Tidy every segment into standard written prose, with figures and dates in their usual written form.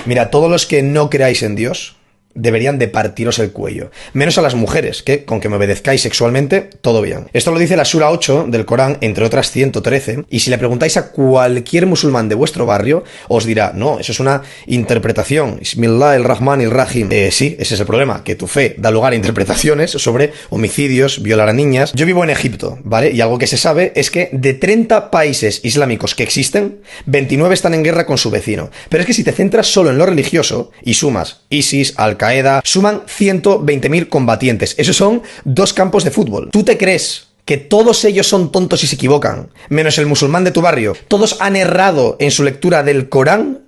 Mira, todos los que no creáis en Dios deberían de partiros el cuello. Menos a las mujeres, que con que me obedezcáis sexualmente, todo bien. Esto lo dice la Sura 8 del Corán, entre otras 113, y si le preguntáis a cualquier musulmán de vuestro barrio, os dirá, no, eso es una interpretación. Bismillahirrahmanirrahim. Sí, ese es el problema, que tu fe da lugar a interpretaciones sobre homicidios, violar a niñas. Yo vivo en Egipto, ¿vale? Y algo que se sabe es que de 30 países islámicos que existen, 29 están en guerra con su vecino. Pero es que si te centras solo en lo religioso y sumas ISIS, Al-Qaeda, suman 120.000 combatientes. Esos son 2 campos de fútbol. ¿Tú te crees que todos ellos son tontos y se equivocan? Menos el musulmán de tu barrio. ¿Todos han errado en su lectura del Corán?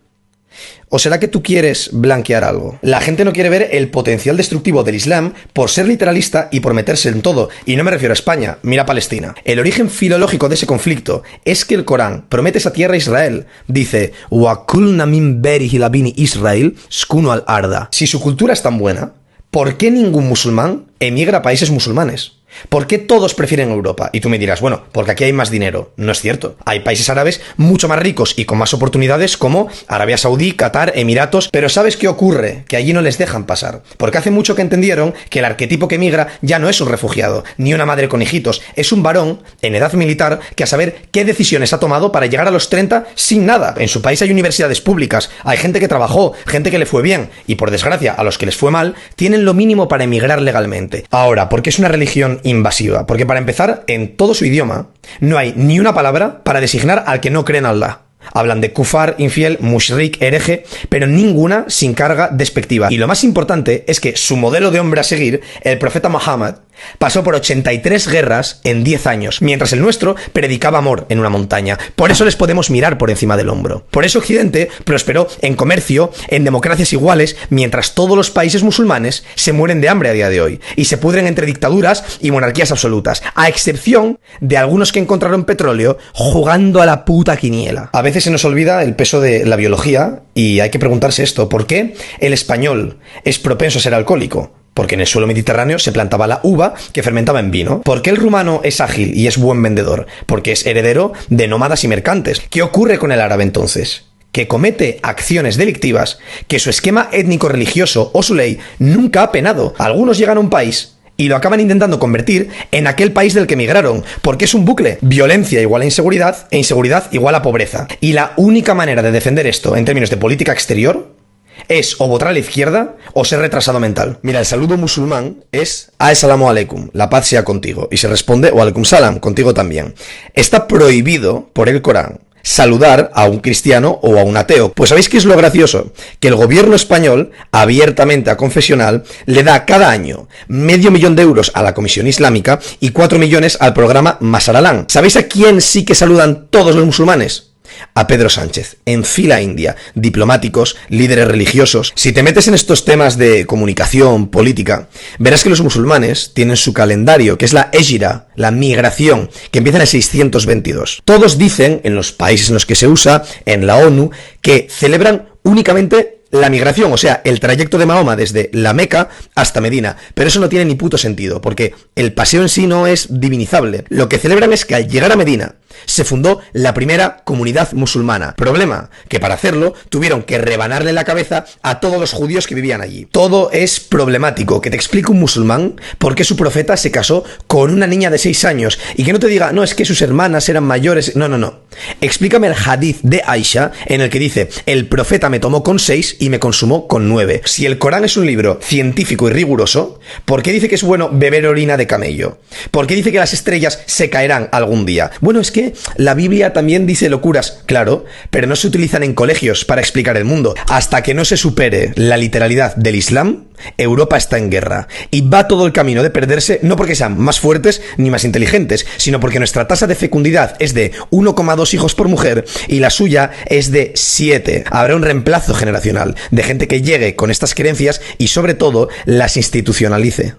¿O será que tú quieres blanquear algo? La gente no quiere ver el potencial destructivo del Islam por ser literalista y por meterse en todo. Y no me refiero a España, mira Palestina. El origen filológico de ese conflicto es que el Corán promete esa tierra a Israel. Dice, وَقُلْنَ مِنْ بَرِهِ لَبِنِ إِسْرَائِلْ اسْكُنُوا الْأَرْضَ. Si su cultura es tan buena, ¿por qué ningún musulmán emigra a países musulmanes? ¿Por qué todos prefieren Europa? Y tú me dirás, bueno, porque aquí hay más dinero. No es cierto. Hay países árabes mucho más ricos y con más oportunidades como Arabia Saudí, Qatar, Emiratos. Pero ¿sabes qué ocurre? Que allí no les dejan pasar. Porque hace mucho que entendieron que el arquetipo que migra ya no es un refugiado, ni una madre con hijitos. Es un varón en edad militar que a saber qué decisiones ha tomado para llegar a los 30 sin nada. En su país hay universidades públicas, hay gente que trabajó, gente que le fue bien. Y por desgracia, a los que les fue mal, tienen lo mínimo para emigrar legalmente. Ahora, ¿por qué es una religión invasiva? Porque para empezar, en todo su idioma no hay ni una palabra para designar al que no cree en Allah. Hablan de kufar, infiel, mushrik, hereje, pero ninguna sin carga despectiva. Y lo más importante es que su modelo de hombre a seguir, el profeta Muhammad, pasó por 83 guerras en 10 años, mientras el nuestro predicaba amor en una montaña. Por eso les podemos mirar por encima del hombro. Por eso Occidente prosperó en comercio, en democracias iguales, mientras todos los países musulmanes se mueren de hambre a día de hoy y se pudren entre dictaduras y monarquías absolutas, a excepción de algunos que encontraron petróleo jugando a la puta quiniela. A veces se nos olvida el peso de la biología y hay que preguntarse esto, ¿por qué el español es propenso a ser alcohólico? Porque en el suelo mediterráneo se plantaba la uva que fermentaba en vino. ¿Por qué el rumano es ágil y es buen vendedor? Porque es heredero de nómadas y mercantes. ¿Qué ocurre con el árabe entonces? Que comete acciones delictivas que su esquema étnico-religioso o su ley nunca ha penado. Algunos llegan a un país y lo acaban intentando convertir en aquel país del que emigraron, porque es un bucle. Violencia igual a inseguridad e inseguridad igual a pobreza. Y la única manera de defender esto en términos de política exterior es o votar a la izquierda o ser retrasado mental. Mira, el saludo musulmán es As-salamu alaikum, la paz sea contigo. Y se responde o alaikum salam, contigo también. Está prohibido por el Corán saludar a un cristiano o a un ateo. Pues ¿sabéis qué es lo gracioso? Que el gobierno español, abiertamente a confesional, le da cada año $500.000 de euros a la Comisión Islámica y 4 millones al programa Masaralán. ¿Sabéis a quién sí que saludan todos los musulmanes? A Pedro Sánchez, en fila india, diplomáticos, líderes religiosos. Si te metes en estos temas de comunicación, política, verás que los musulmanes tienen su calendario, que es la Égira, la migración, que empieza en el 622. Todos dicen, en los países en los que se usa, en la ONU, que celebran únicamente la migración, o sea, el trayecto de Mahoma desde la Meca hasta Medina. Pero eso no tiene ni puto sentido, porque el paseo en sí no es divinizable. Lo que celebran es que al llegar a Medina se fundó la primera comunidad musulmana. Problema, que para hacerlo tuvieron que rebanarle la cabeza a todos los judíos que vivían allí. Todo es problemático. Que te explique un musulmán por qué su profeta se casó con una niña de 6 años y que no te diga, no, es que sus hermanas eran mayores. No, no, no. Explícame el hadith de Aisha en el que dice, el profeta me tomó con 6 y me consumó con 9. Si el Corán es un libro científico y riguroso, ¿por qué dice que es bueno beber orina de camello? ¿Por qué dice que las estrellas se caerán algún día? Bueno, es que la Biblia también dice locuras, claro, pero no se utilizan en colegios para explicar el mundo. Hasta que no se supere la literalidad del Islam, Europa está en guerra y va todo el camino de perderse, no porque sean más fuertes ni más inteligentes, sino porque nuestra tasa de fecundidad es de 1,2 hijos por mujer y la suya es de 7. Habrá un reemplazo generacional de gente que llegue con estas creencias y sobre todo las institucionalice.